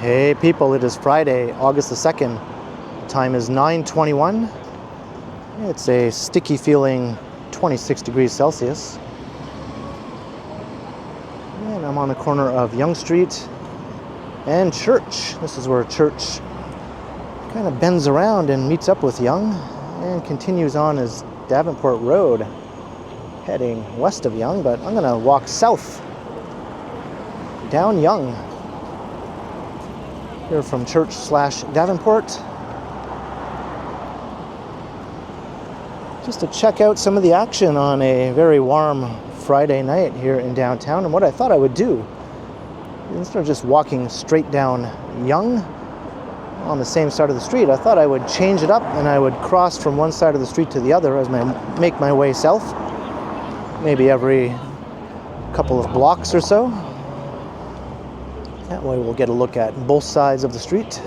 Hey people, it is Friday, August the 2nd. The time is 9:21. It's a sticky feeling 26 degrees Celsius. And I'm on the corner of Yonge Street and Church. This is where Church kind of bends around and meets up with Yonge and continues on as Davenport Road, heading west of Yonge, but I'm gonna walk south down Yonge. Here from Church/Davenport, just to check out some of the action on a very warm Friday night here in downtown. And what I thought I would do, instead of just walking straight down Yonge on the same side of the street, I thought I would change it up and I would cross from one side of the street to the other as I make my way south, maybe every couple of blocks or so. That way we'll get a look at both sides of the street.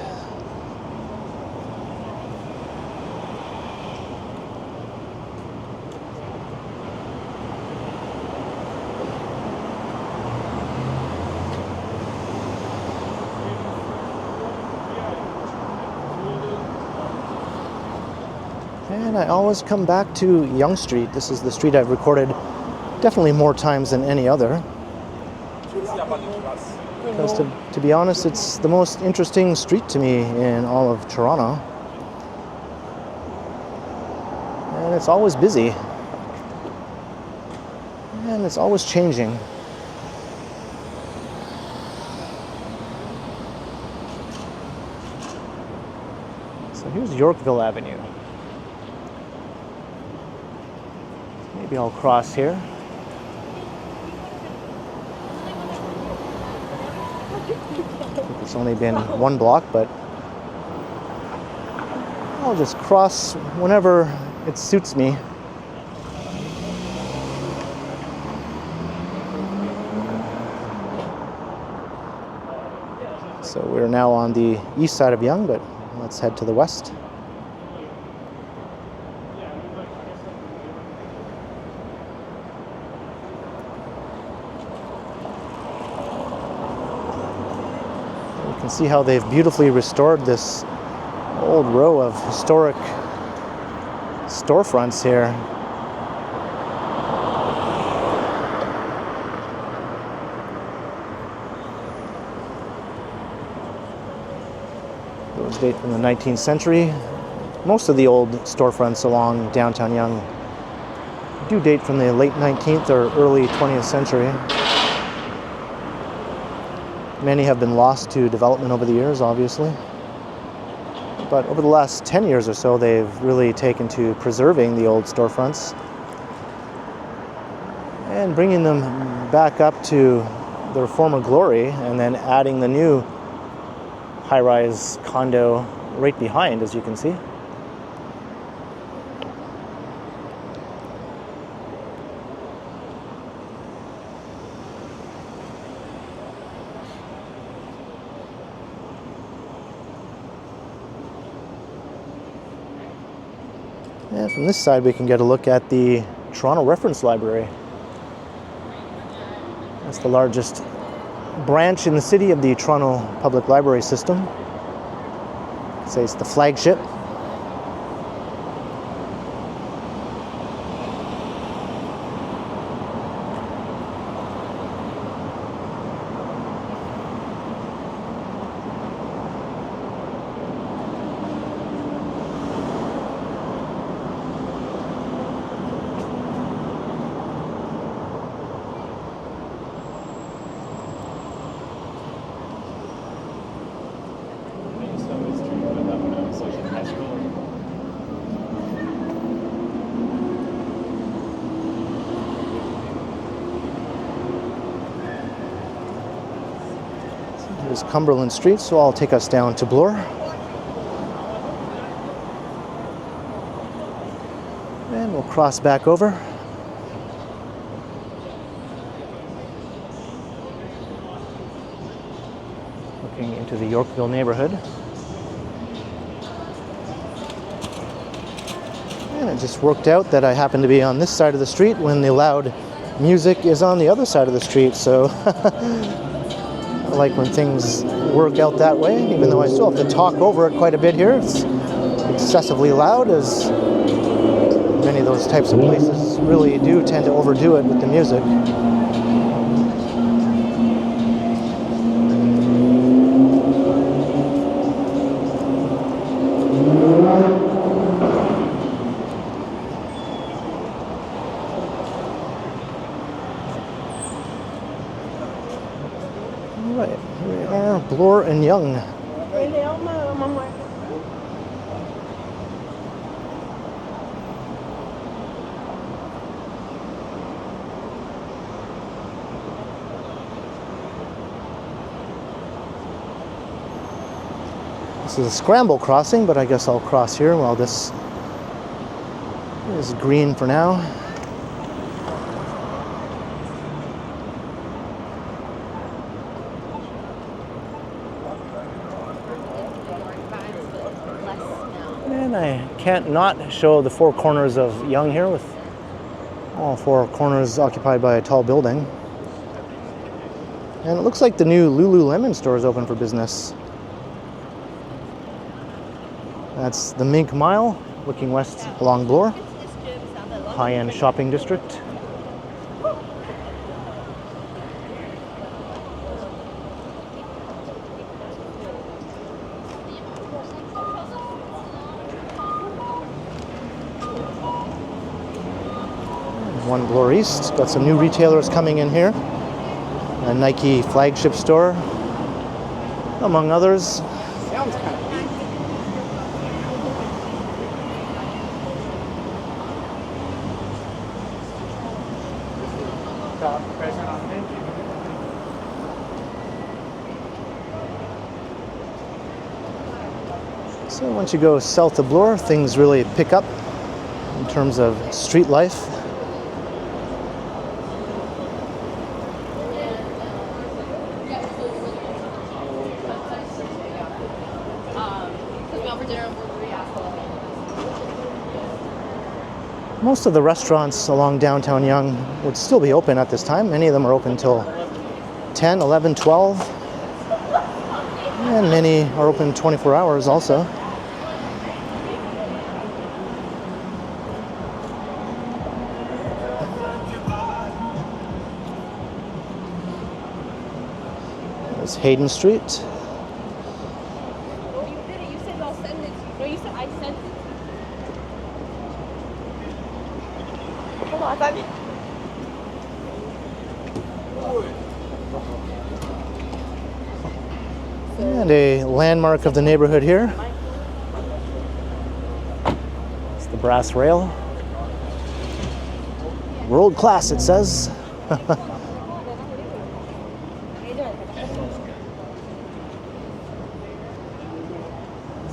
And I always come back to Yonge Street. This is the street I've recorded definitely more times than any other. Because to be honest, it's the most interesting street to me in all of Toronto. And it's always busy. And it's always changing. So here's Yorkville Avenue. Maybe I'll cross here. It's only been one block, but I'll just cross whenever it suits me. So we're now on the east side of Yonge, but let's head to the west. You can see how they've beautifully restored this old row of historic storefronts here. Those date from the 19th century. Most of the old storefronts along downtown Yonge do date from the late 19th or early 20th century. Many have been lost to development over the years, obviously. But over the last 10 years or so, they've really taken to preserving the old storefronts and bringing them back up to their former glory, and then adding the new high-rise condo right behind, as you can see. And from this side, we can get a look at the Toronto Reference Library. That's the largest branch in the city of the Toronto Public Library system. I'd say it's the flagship. Here's Cumberland Street, so I'll take us down to Bloor. And we'll cross back over. Looking into the Yorkville neighborhood. And it just worked out that I happened to be on this side of the street when the loud music is on the other side of the street, so I like when things work out that way, even though I still have to talk over it quite a bit here. It's excessively loud, as many of those types of places really do tend to overdo it with the music. All right, here we are, Bloor and Yonge. This is a scramble crossing, but I guess I'll cross here while this is green for now. And I can't not show the four corners of Yonge here, with all four corners occupied by a tall building. And it looks like the new Lululemon store is open for business. That's the Mink Mile, looking west along Bloor, high-end shopping district. One Bloor East, got some new retailers coming in here. A Nike flagship store, among others. So once you go south of Bloor, things really pick up in terms of street life. Most of the restaurants along downtown Yonge would still be open at this time. Many of them are open till 10, 11, 12. And many are open 24 hours also. There's Hayden Street. No, you did it. You said I'll send it. No, you said I sent it. Hold on, I thought And a landmark of the neighborhood here. It's the brass rail. World class, it says.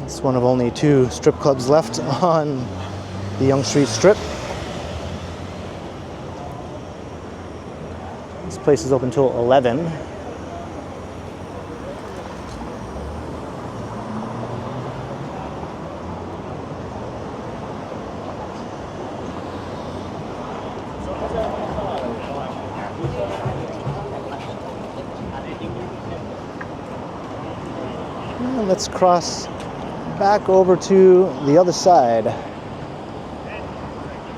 It's one of only 2 strip clubs left on the Yonge Street Strip. This place is open till 11. And let's cross back over to the other side.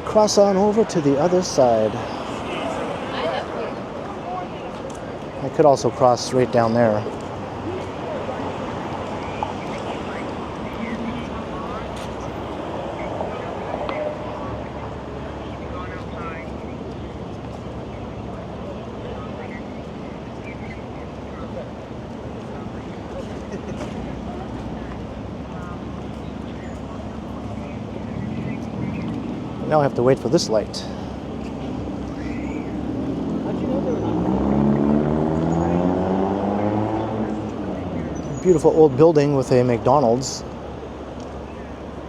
Cross on over to the other side. I could also cross right down there. Now I have to wait for this light. Beautiful old building with a McDonald's.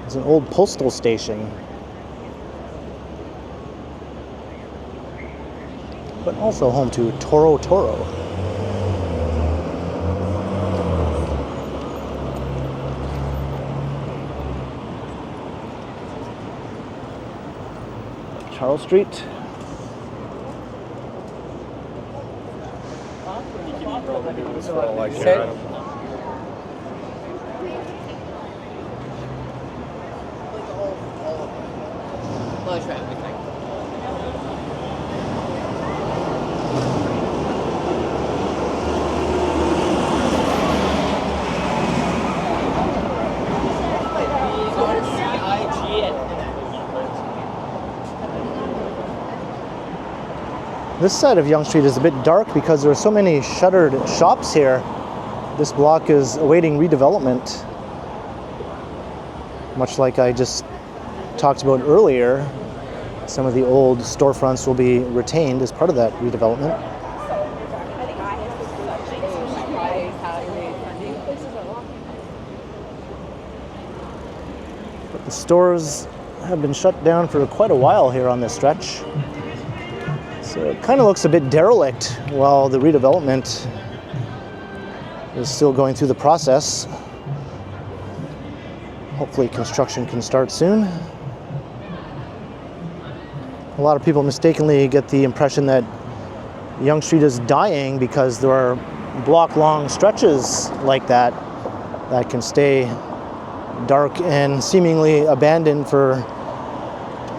It's an old postal station. But also home to Toro Toro. Charles Street. Low traffic. This side of Yonge Street is a bit dark because there are so many shuttered shops here. This block is awaiting redevelopment. Much like I just talked about earlier, some of the old storefronts will be retained as part of that redevelopment. But the stores have been shut down for quite a while here on this stretch. So it kind of looks a bit derelict while the redevelopment is still going through the process. Hopefully construction can start soon. A lot of people mistakenly get the impression that Yonge Street is dying because there are block-long stretches like that that can stay dark and seemingly abandoned for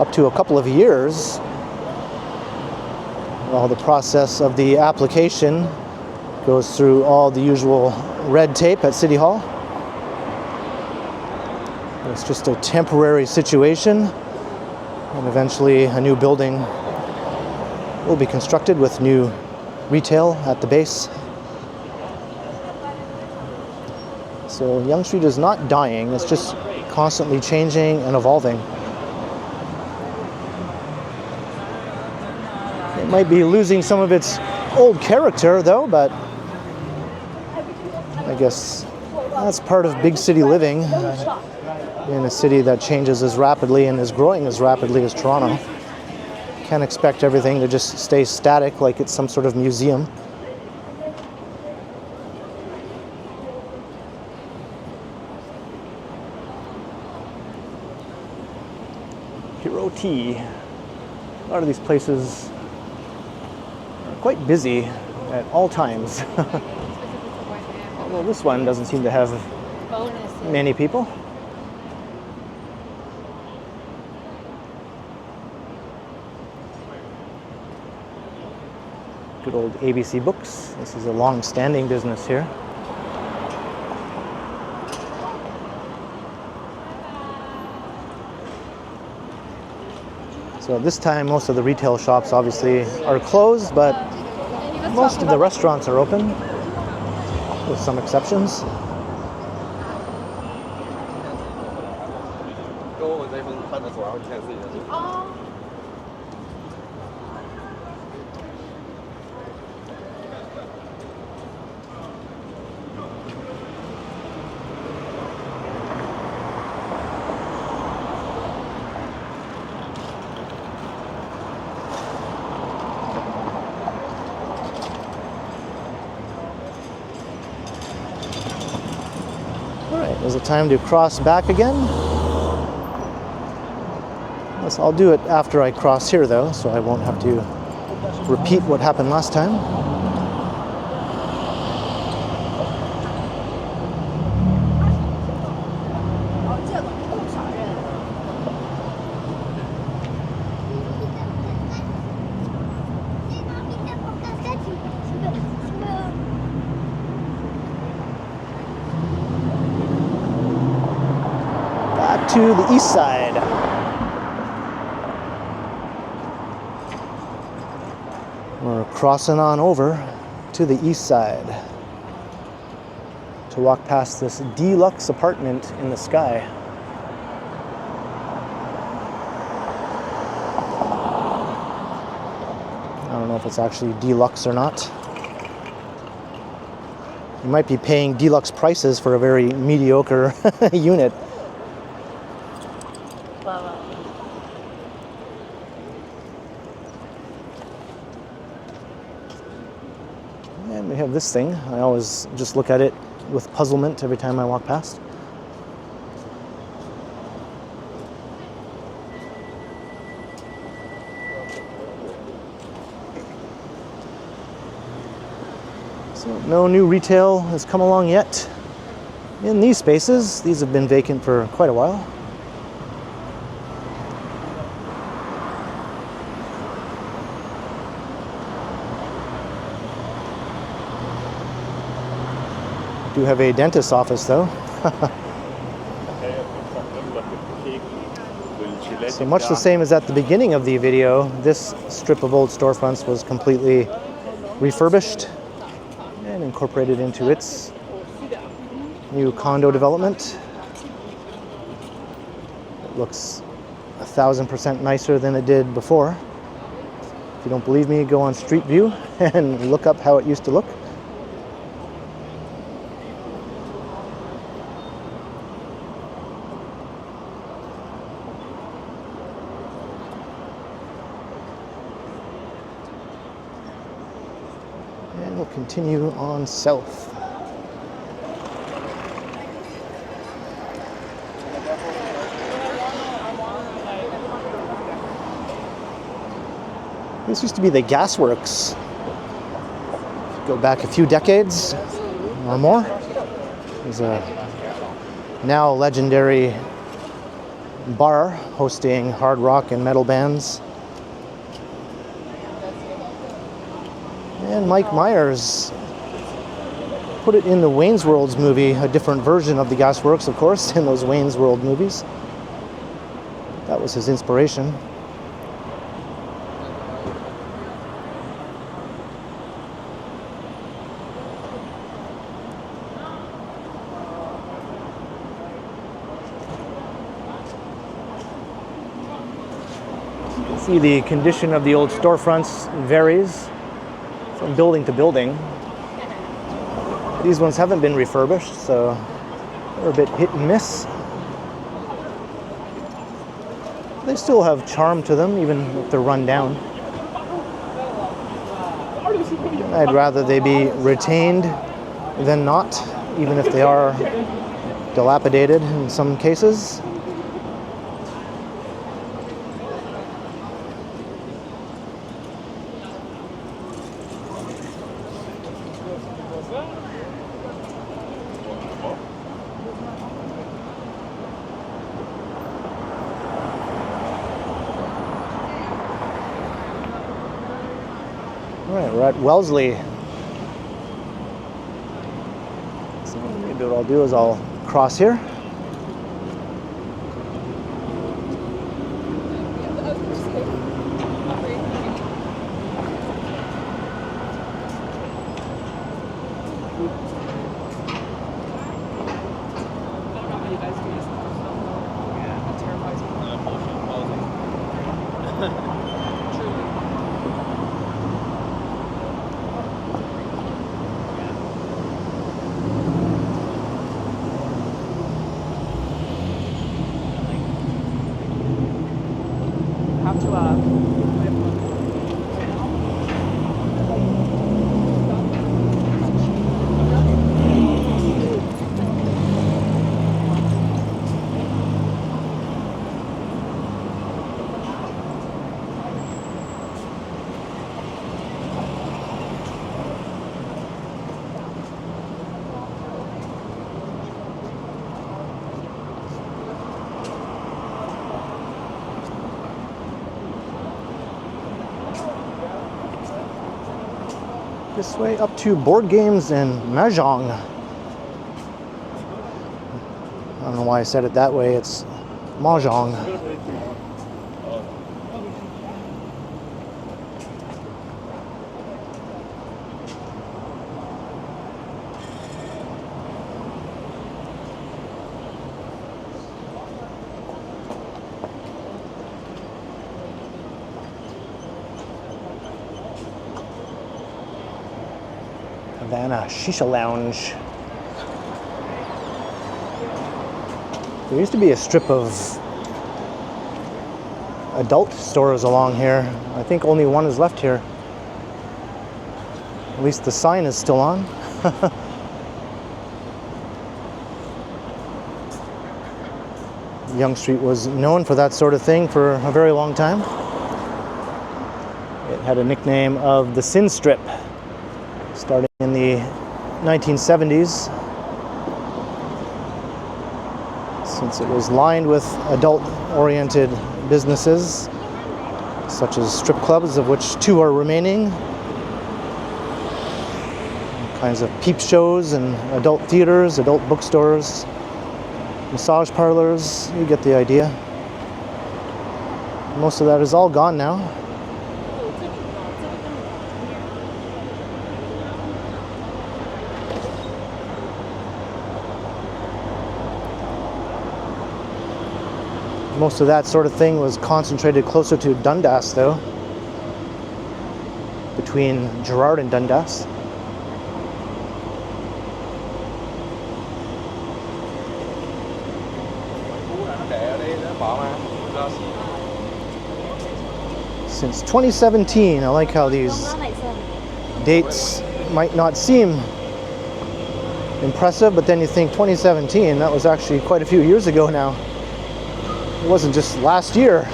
up to a couple of years. While the process of the application goes through all the usual red tape at City Hall. It's just a temporary situation, and eventually a new building will be constructed with new retail at the base. So Yonge Street is not dying, it's just constantly changing and evolving. It might be losing some of its old character though, but I guess that's part of big city living in a city that changes as rapidly and is growing as rapidly as Toronto. Can't expect everything to just stay static like it's some sort of museum. Hero Tea. A lot of these places are quite busy at all times. Although this one doesn't seem to have many people. Good old ABC Books. This is a long-standing business here. So at this time, most of the retail shops obviously are closed, but most of the restaurants are open, with some exceptions. Is it time to cross back again? Yes, I'll do it after I cross here though, so I won't have to repeat what happened last time. To the east side. We're crossing on over to the east side to walk past this deluxe apartment in the sky. I don't know if it's actually deluxe or not. You might be paying deluxe prices for a very mediocre unit. And we have this thing. I always just look at it with puzzlement every time I walk past. So no new retail has come along yet in these spaces. These have been vacant for quite a while. Do have a dentist's office though. So much the same as at the beginning of the video, this strip of old storefronts was completely refurbished and incorporated into its new condo development. It looks 1,000% nicer than it did before. If you don't believe me, go on Street View and look up how it used to look. And we'll continue on south. This used to be the gasworks. Go back a few decades or more. There's a now legendary bar hosting hard rock and metal bands. And Mike Myers put it in the Wayne's World movie, a different version of the gasworks, of course, in those Wayne's World movies. That was his inspiration. See, the condition of the old storefronts varies from building to building. These ones haven't been refurbished, so they're a bit hit and miss. They still have charm to them, even if they're run down. I'd rather they be retained than not, even if they are dilapidated in some cases. All right, we're at Wellesley. So maybe what I'll do is I'll cross here. This way up to board games and mahjong. I don't know why I said it that way. It's mahjong. Havana Shisha Lounge. There used to be a strip of adult stores along here. I think only one is left here. At least the sign is still on. Yonge Street was known for that sort of thing for a very long time. It had a nickname of the Sin Strip. starting in the 1970s, since it was lined with adult-oriented businesses, such as strip clubs, of which 2 are remaining, all kinds of peep shows and adult theaters, adult bookstores, massage parlors. You get the idea. Most of that is all gone now. Most of that sort of thing was concentrated closer to Dundas, though, between Gerrard and Dundas. Since 2017, I like how these dates might not seem impressive, but then you think 2017, that was actually quite a few years ago now. It wasn't just last year.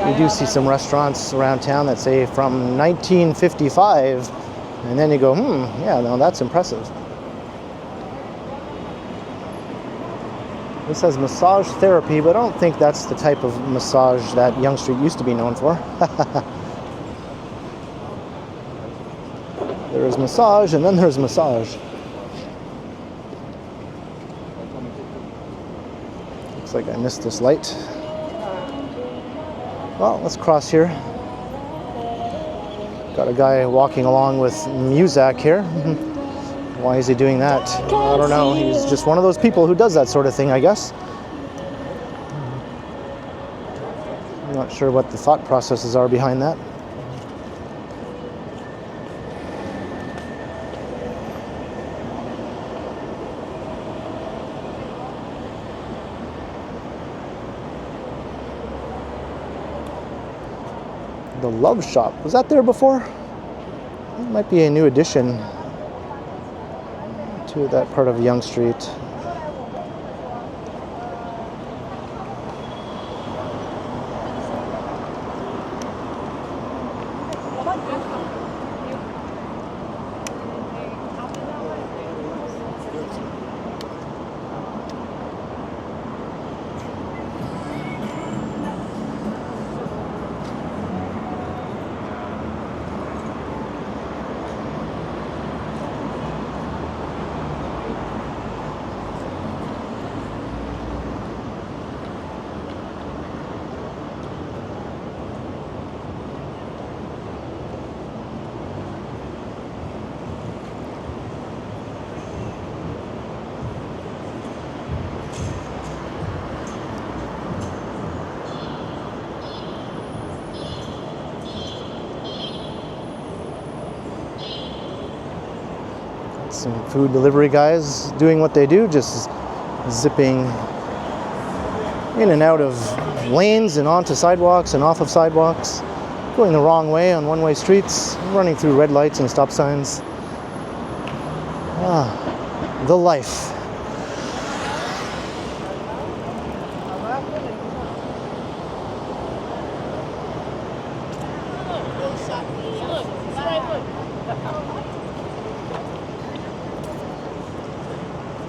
We do see some restaurants around town that say from 1955, and then you go, yeah, no, that's impressive. This says massage therapy, but I don't think that's the type of massage that Yonge Street used to be known for. There's massage, and then there's massage. Looks like I missed this light. Well, let's cross here. Got a guy walking along with Muzak here. Why is he doing that? I don't know. He's just one of those people who does that sort of thing, I guess. I'm not sure what the thought processes are behind that. The Love Shop. Was that there before? It might be a new addition to that part of Yonge Street. Some food delivery guys doing what they do, just zipping in and out of lanes and onto sidewalks and off of sidewalks, going the wrong way on one-way streets, running through red lights and stop signs. Ah, the life.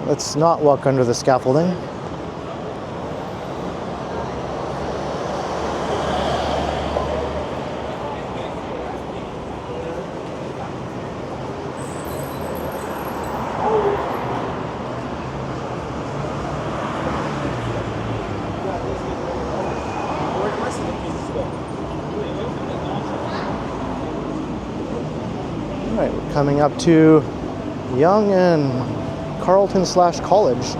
Let's not walk under the scaffolding. All right, we're coming up to Yonge and Carleton/College.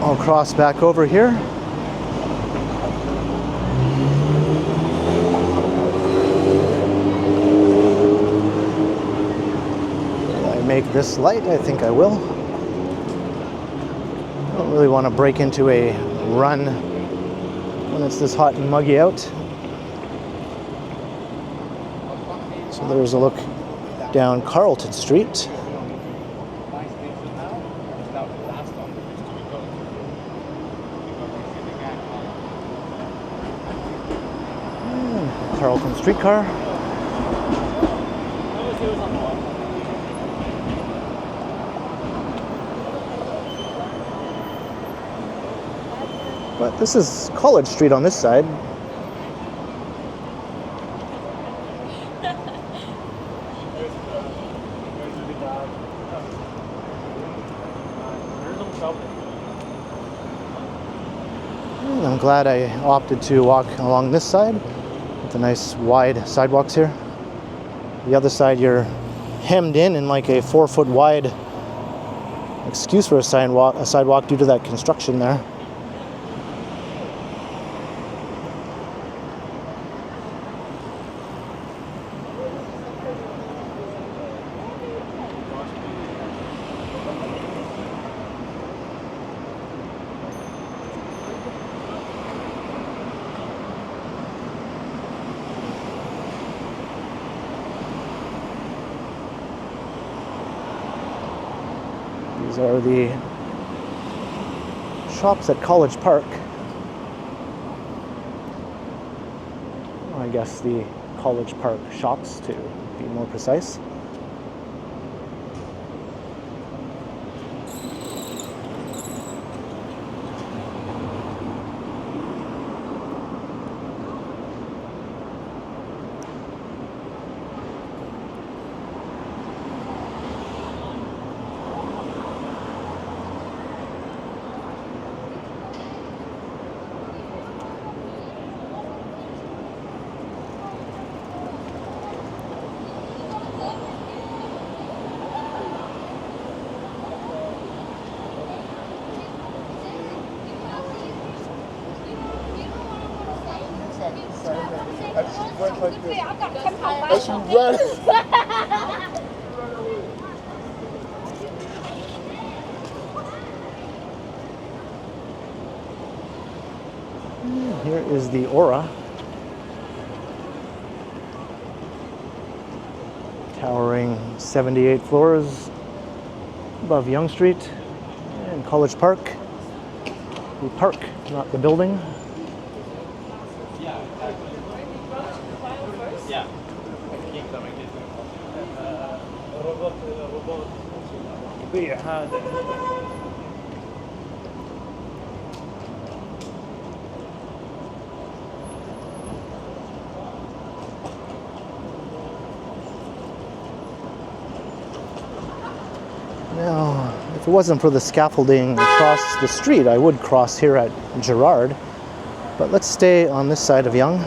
I'll cross back over here. Will I make this light? I think I will. I don't really want to break into a run when it's this hot and muggy out. So there's a look down Carleton Street. Carlton streetcar. But this is College Street on this side. I'm glad I opted to walk along this side with the nice wide sidewalks here. The other side you're hemmed in like a 4-foot wide excuse for a sidewalk due to that construction there. These are the shops at College Park. I guess the College Park shops, to be more precise. Here is the Aura, towering 78 floors above Yonge Street and College Park. The park, not the building. Now, if it wasn't for the scaffolding across the street, I would cross here at Gerrard. But let's stay on this side of Yonge.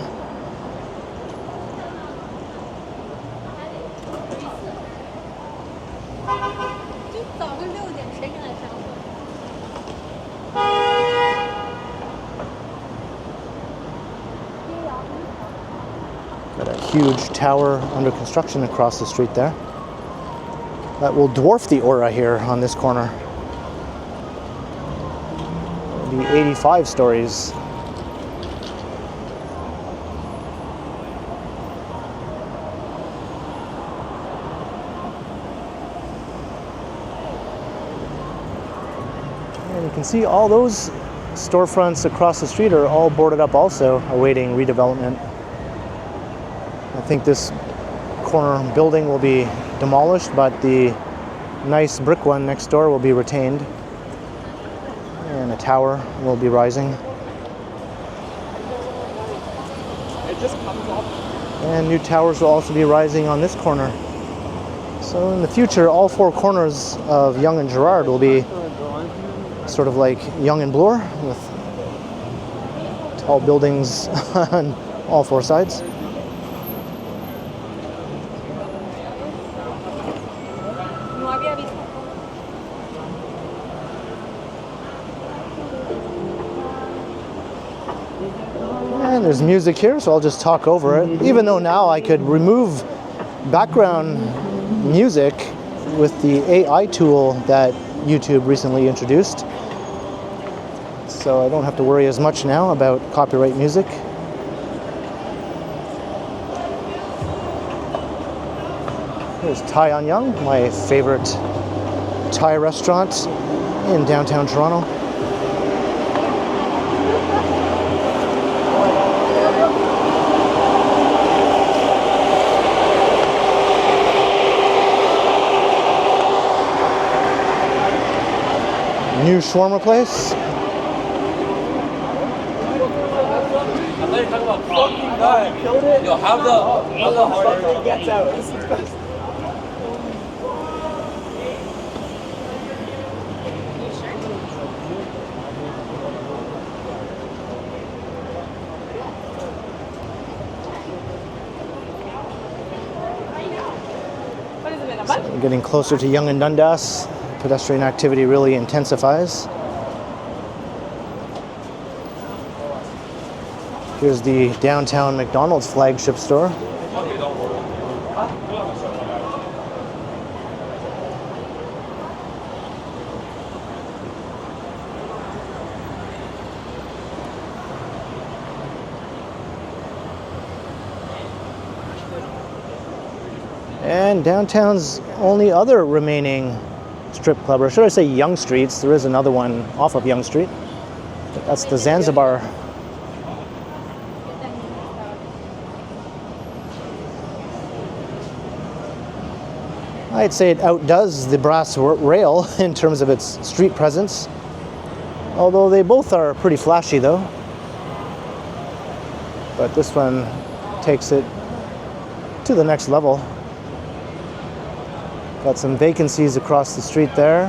Got a huge tower under construction across the street there. That will dwarf the Aura here on this corner. It'll be 85 stories. And you can see all those storefronts across the street are all boarded up also, awaiting redevelopment. I think this corner building will be demolished, but the nice brick one next door will be retained, and a tower will be rising. It just comes off. And new towers will also be rising on this corner. So in the future, all four corners of Yonge and Gerrard will be sort of like Yonge and Bloor, with tall buildings on all four sides. And there's music here, so I'll just talk over it. Even though now I could remove background music with the AI tool that YouTube recently introduced. So I don't have to worry as much now about copyright music. Here's Thai on Yonge, my favorite Thai restaurant in downtown Toronto. new shawarma place. Yo, how the harder gets out. Getting closer to Yonge and Dundas, pedestrian activity really intensifies. Here's the downtown McDonald's flagship store. And downtown's only other remaining strip club, or should I say Yonge Streets. There is another one off of Yonge Street. That's the Zanzibar. I'd say it outdoes the brass rail in terms of its street presence, although they both are pretty flashy though. But this one takes it to the next level. Got some vacancies across the street there.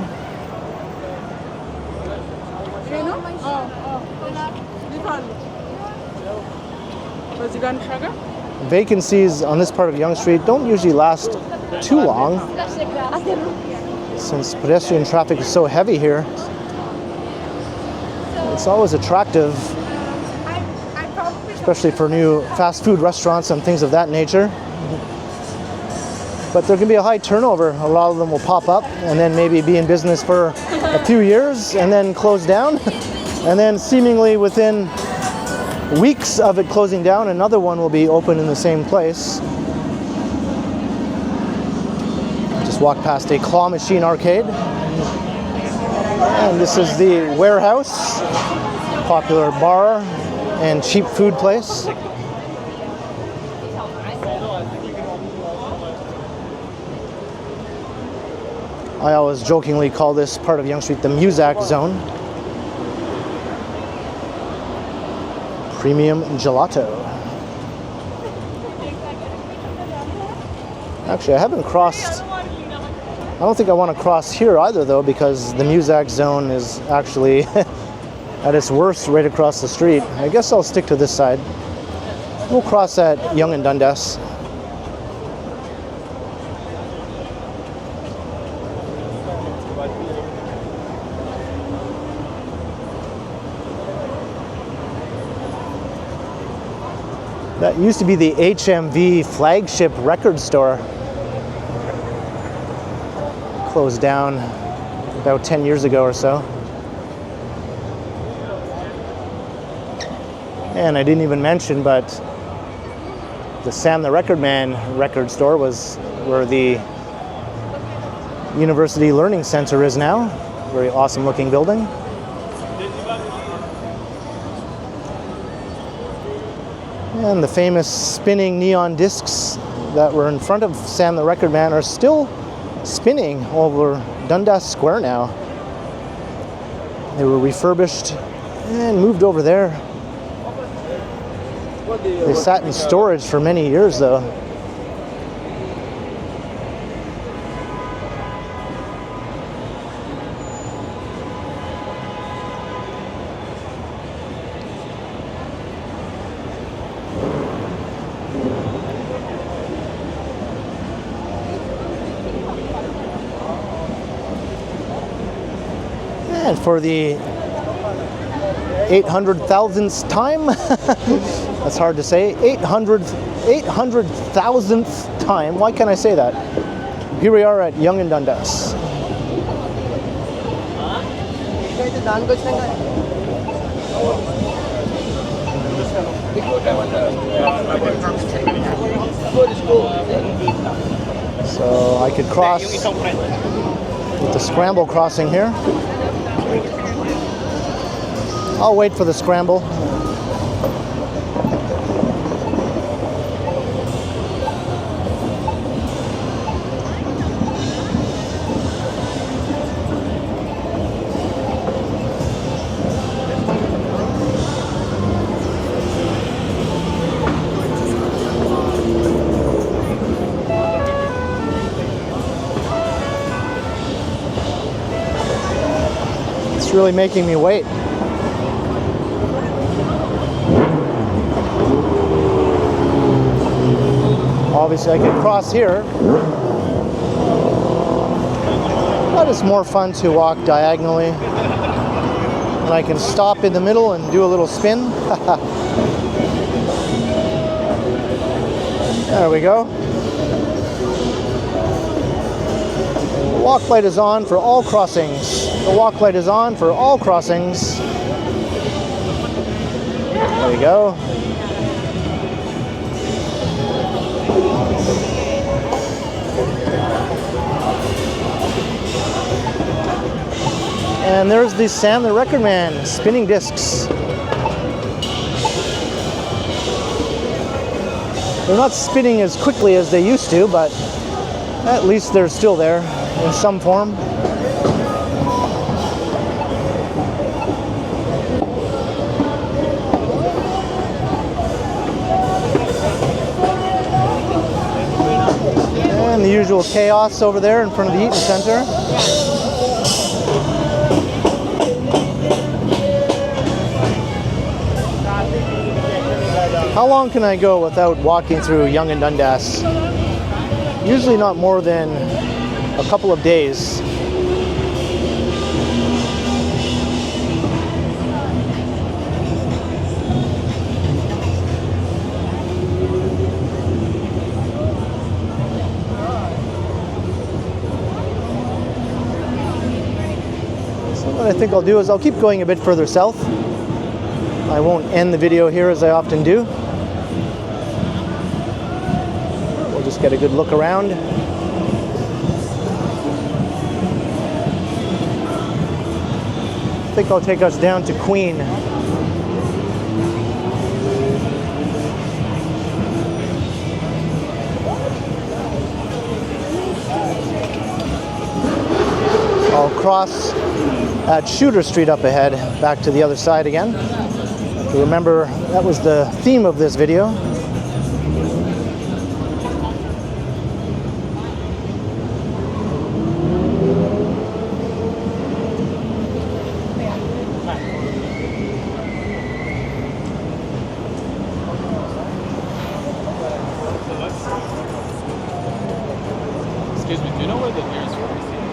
Vacancies on this part of Yonge Street don't usually last too long, since pedestrian traffic is so heavy here. It's always attractive, especially for new fast food restaurants and things of that nature. But there can be a high turnover. A lot of them will pop up and then maybe be in business for a few years and then close down. And then seemingly within weeks of it closing down, another one will be open in the same place. Just walked past a claw machine arcade. And this is the Warehouse, popular bar and cheap food place. I always jokingly call this part of Yonge Street the Muzak Zone. Premium gelato. Actually, I haven't crossed. I don't think I want to cross here either, though, because the Muzak Zone is actually at its worst right across the street. I guess I'll stick to this side. We'll cross at Yonge and Dundas. That used to be the HMV flagship record store. Closed down about 10 years ago or so. And I didn't even mention, but the Sam the Record Man record store was where the University Learning Center is now. Very awesome looking building. And the famous spinning neon discs that were in front of Sam the Record Man are still spinning over Dundas Square now. They were refurbished and moved over there. They sat in storage for many years though. And for the 800,000th time, that's hard to say, 800,000th time, why can't I say that? Here we are at Yonge and Dundas. So I could cross with the scramble crossing here. I'll wait for the scramble. really making me wait. Obviously I could cross here, but it's more fun to walk diagonally. And I can stop in the middle and do a little spin. There we go. The walk light is on for all crossings. The walk light is on for all crossings. There we go. And there's the Sam the Record Man spinning discs. They're not spinning as quickly as they used to, but at least they're still there in some form. And the usual chaos over there in front of the Eaton Center. How long can I go without walking through Yonge and Dundas? Usually not more than a couple of days. So what I think I'll do is I'll keep going a bit further south. I won't end the video here as I often do. We'll just get a good look around. I think I'll take us down to Queen. I'll cross at Shooter Street up ahead, back to the other side again. Remember, that was the theme of this video. Excuse me, do you know where the nearest pharmacy is?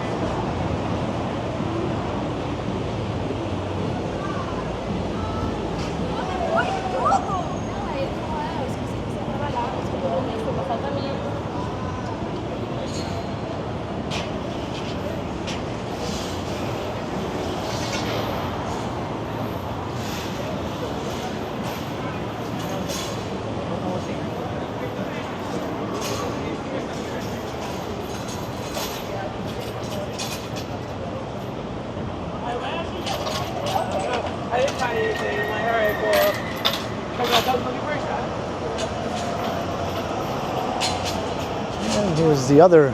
And here's the other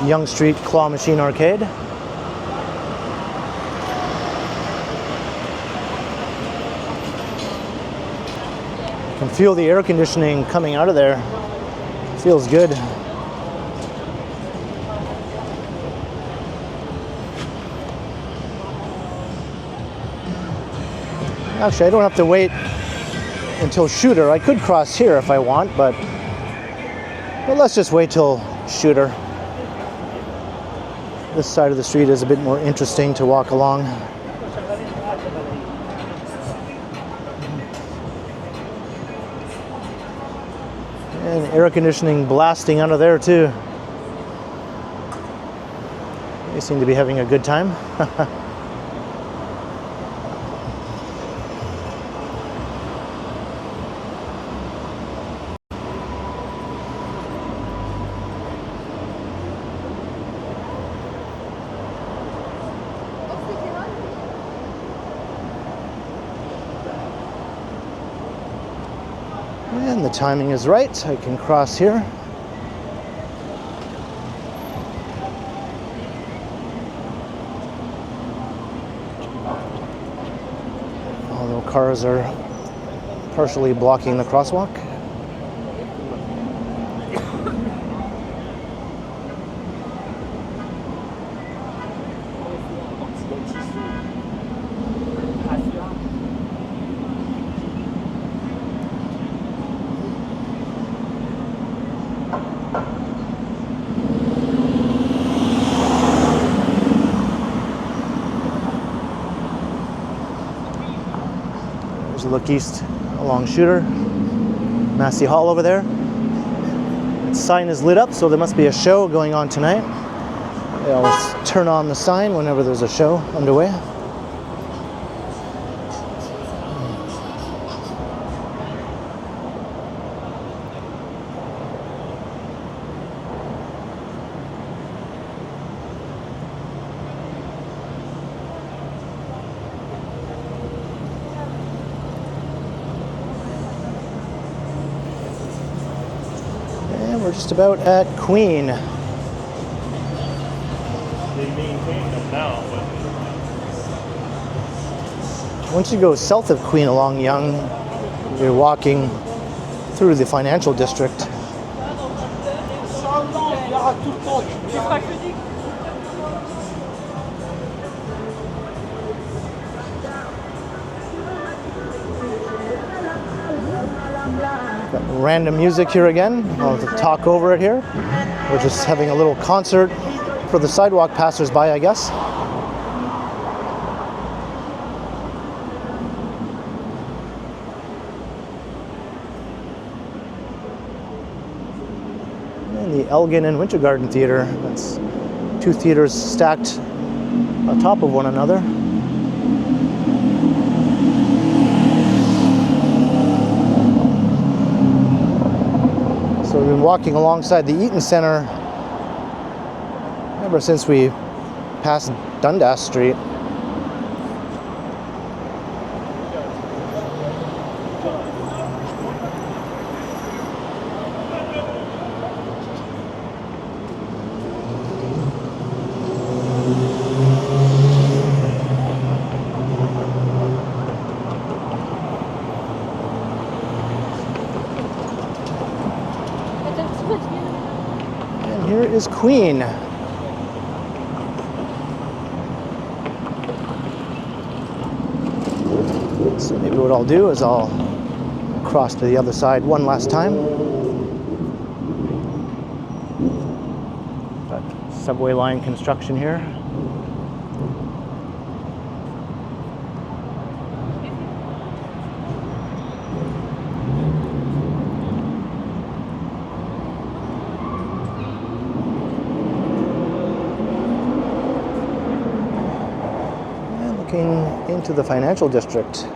Yonge Street Claw Machine Arcade. You can feel the air conditioning coming out of there. Feels good. Actually, I don't have to wait until Shooter. I could cross here if I want, but let's just wait till Shooter. This side of the street is a bit more interesting to walk along. And air conditioning blasting out of there too. They seem to be having a good time. And the timing is right. I can cross here. Although cars are partially blocking the crosswalk. There's a look east along Shooter. Massey Hall over there. The sign is lit up, so there must be a show going on tonight. They always turn on the sign whenever there's a show underway. We're just about at Queen. They maintain them now, but Once you go south of Queen along Yonge, you're walking through the financial district. Got random music here again. I'll have to talk over it here. We're just having a little concert for the sidewalk passers-by, I guess. And the Elgin and Winter Garden Theatre. That's two theaters stacked on top of one another. So we've been walking alongside the Eaton Centre ever since we passed Dundas Street. And here is Queen. So maybe what I'll do is I'll cross to the other side one last time. Got subway line construction here. Into the financial district.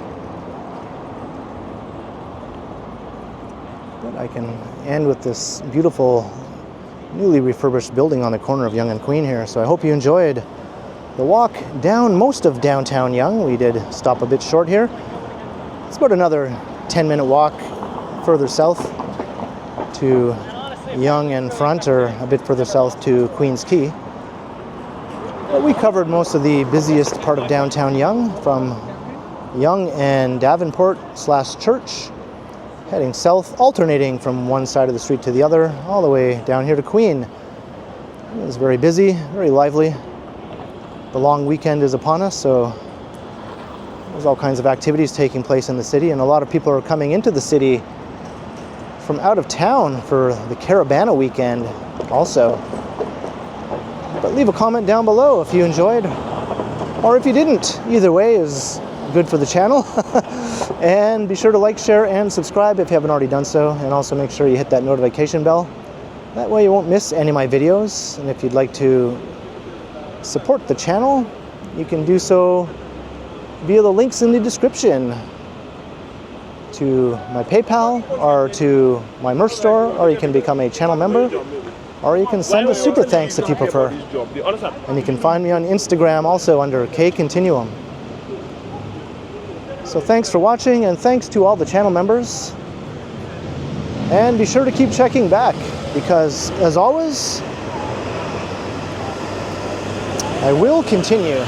But I can end with this beautiful, newly refurbished building on the corner of Yonge and Queen here. So I hope you enjoyed the walk down most of downtown Yonge. We did stop a bit short here. It's about another 10-minute walk further south to Yonge and Front, or a bit further south to Queen's Quay. But we covered most of the busiest part of downtown Yonge, from Yonge and Davenport / Church, heading south, alternating from one side of the street to the other, all the way down here to Queen. It was very busy, very lively. The long weekend is upon us, so there's all kinds of activities taking place in the city, and a lot of people are coming into the city from out of town for the Caravana weekend also. But leave a comment down below if you enjoyed, or if you didn't. Either way is good for the channel. And be sure to like, share, and subscribe if you haven't already done so. And also make sure you hit that notification bell. That way you won't miss any of my videos. And if you'd like to support the channel, you can do so via the links in the description to my PayPal or to my merch store, or you can become a channel member. Or you can send a super thanks if you prefer. And you can find me on Instagram also under KContinuum. So thanks for watching, and thanks to all the channel members. And be sure to keep checking back, because as always, I will continue.